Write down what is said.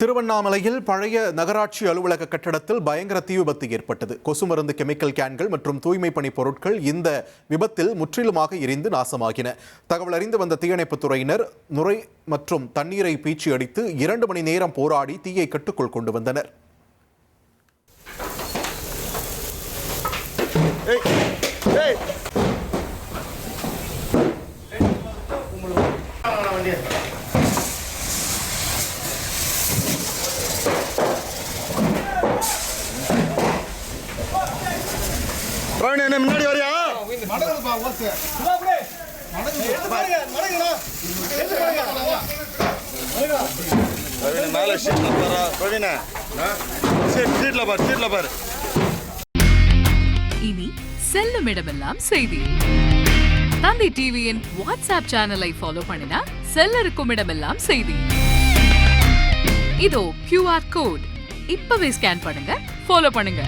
திருவண்ணாமலையில் பழைய நகராட்சி அலுவலக கட்டடத்தில் பயங்கர தீ விபத்து ஏற்பட்டது. கொசு மருந்து, கெமிக்கல் கேன்கள் மற்றும் தூய்மை பணி பொருட்கள் இந்த விபத்தில் முற்றிலுமாக எரிந்து நாசமாகின. தகவல் அறிந்து வந்த தீயணைப்புத் துறையினர் நுரை மற்றும் தண்ணீரை பீச்சி அடித்து 2 மணி நேரம் போராடி தீயை கட்டுக்குள் கொண்டு வந்தனர். முன்னாடி வரியா? மேல சீட்ல பாரு. இனி செல்லும் இடமெல்லாம் செய்தி. தந்தி டிவியின் வாட்ஸ்அப் சேனலை ஃபாலோ பண்ணினா செல்ல இருக்கும் இடமெல்லாம் செய்தி. இதோ QR கோட் இப்பவே ஸ்கேன் பண்ணுங்க, ஃபாலோ பண்ணுங்க.